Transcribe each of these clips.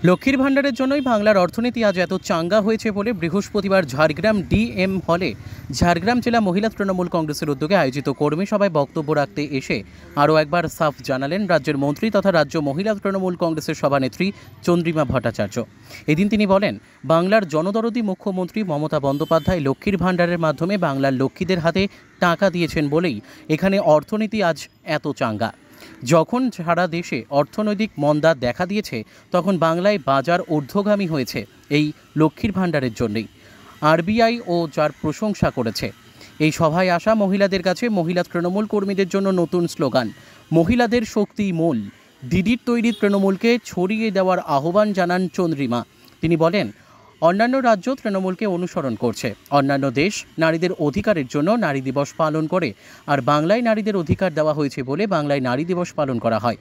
লক্ষ্মীর ভাণ্ডারের জন্যই বাংলার অর্থনীতি আজ এত চাঙ্গা হয়েছে বলে বৃহস্পতিবার ঝাড়গ্রাম ডিএম হলে ঝাড়গ্রাম জেলা মহিলা তৃণমূল কংগ্রেসের উদ্যোগে আয়োজিত কর্মী সভায় বক্তব্য রাখতে এসে আরও একবার সাফ জানালেন রাজ্যের মন্ত্রী তথা রাজ্য মহিলা তৃণমূল কংগ্রেসের সভানেত্রী চন্দ্রিমা ভট্টাচার্য। এদিন তিনি বলেন, বাংলার জনদরদী মুখ্যমন্ত্রী মমতা বন্দ্যোপাধ্যায় লক্ষ্মীর ভাণ্ডারের মাধ্যমে বাংলার লক্ষ্মীদের হাতে টাকা দিয়েছেন বলেই এখানে অর্থনীতি আজ এত চাঙ্গা। যখন সারা দেশে অর্থনৈতিক মন্দা দেখা দিয়েছে তখন বাংলায় বাজার ঊর্ধ্বগামী হয়েছে এই লক্ষ্মীর ভাণ্ডারের জন্যই। আরবিআই ও যার প্রশংসা করেছে। এই সভায় আসা মহিলাদের কাছে মহিলা তৃণমূল কর্মীদের জন্য নতুন স্লোগান মহিলাদের শক্তি মূল, দিদির তৈরি তৃণমূলকে ছড়িয়ে দেওয়ার আহ্বান জানান চন্দ্রিমা। তিনি বলেন, অন্যান্য রাজ্য তৃণমূলকে অনুসরণ করছে। অন্যান্য দেশ নারীদের অধিকারের জন্য নারী দিবস পালন করে, আর বাংলায় নারীদের অধিকার দেওয়া হয়েছে বলে বাংলায় নারী দিবস পালন করা হয়।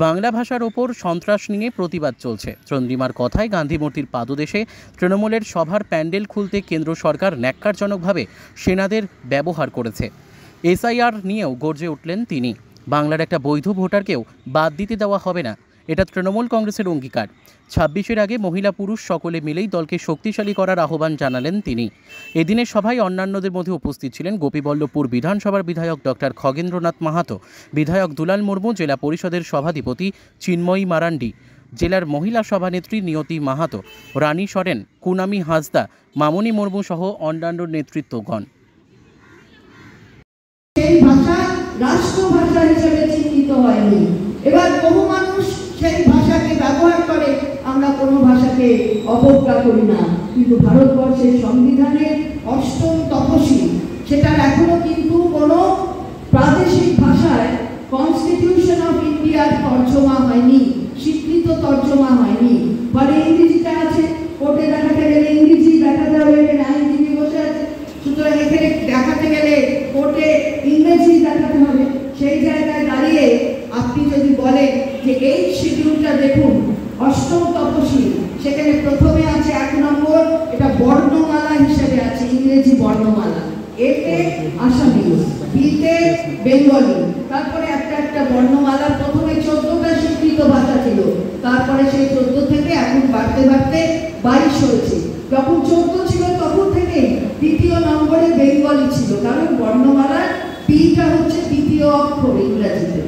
বাংলা ভাষার ওপর সন্ত্রাস নিয়ে প্রতিবাদ চলছে। চন্দ্রিমার কথায় গান্ধী মূর্তির পাদদেশে তৃণমূলের সভার প্যান্ডেল খুলতে কেন্দ্র সরকার ন্যাক্কারজনকভাবে সেনাদের ব্যবহার করেছে। এসআইআর নিয়েও গর্জে উঠলেন তিনি। বাংলার একটা বৈধ ভোটারকেও বাদ দিতে দেওয়া হবে না, এটা তৃণমূল কংগ্রেসের অঙ্গীকার। 26-এর আগে মহিলা পুরুষ সকলে মিলেই দলকে শক্তিশালী করার আহ্বান জানালেন তিনি। এদিনের সভায় অন্যান্যদের মধ্যে উপস্থিত ছিলেন গোপীবল্লভপুর বিধানসভার বিধায়ক ডক্টর খগেন্দ্রনাথ মাহাতো, বিধায়ক দুলাল মুর্মু, জেলা পরিষদের সভাধিপতি চিন্ময়ী মারান্ডি, জেলার মহিলা সভানেত্রী নিয়তি মাহাতো, রানী সরেন, কুনামি হাঁসদা, মামনি মুর্মু সহ অন্যান্য নেতৃত্বগণ। এই ভাষা রাষ্ট্রভাষা হিসেবে চিহ্নিত হয়নি। এবার বহু মানুষ সেই ভাষাকে ব্যবহার করে, আমরা কোনো ভাষাকে অবজ্ঞা করি না, কিন্তু ভারতবর্ষের সংবিধানের 8ম তফসিল সেটার এখনো কিন্তু কোনো প্রাদেশিক ভাষায় কনস্টিটিউশন অফ ইন্ডিয়ার তর্জমা হয়নি, স্বীকৃত তর্জমা হয়নি। ফলে ইংরেজিটা আছে, কোর্টে দেখাতে গেলে ইংরেজি দেখাতে হবে, এখানে আইনজীবী বসে আছে, সুতরাং এখানে দেখাতে গেলে কোর্টে ইংরেজি দেখাতে হবে। সেই জায়গায় দাঁড়িয়ে আপনি যদি বলেন যে এই শিডিউলটা দেখুন, 8ম তফসিল, সেখানে প্রথমে আছে 1 নম্বর, এটা বর্ণমালা হিসেবে আছে, ইংরেজি বর্ণমালা, এতে আসামি, বিতে বেঙ্গলি, তারপরে একটা বর্ণমালা। প্রথমে 14টা স্বীকৃত ভাষা ছিল, তারপরে সেই 14 থেকে এখন বাড়তে বাড়তে 22 হয়েছে। যখন 14 ছিল তখন থেকেই 2য় নম্বরে বেঙ্গলি ছিল, কারণ বর্ণমালার পিটা হচ্ছে 2য় অক্ষর ইংরেজিতে।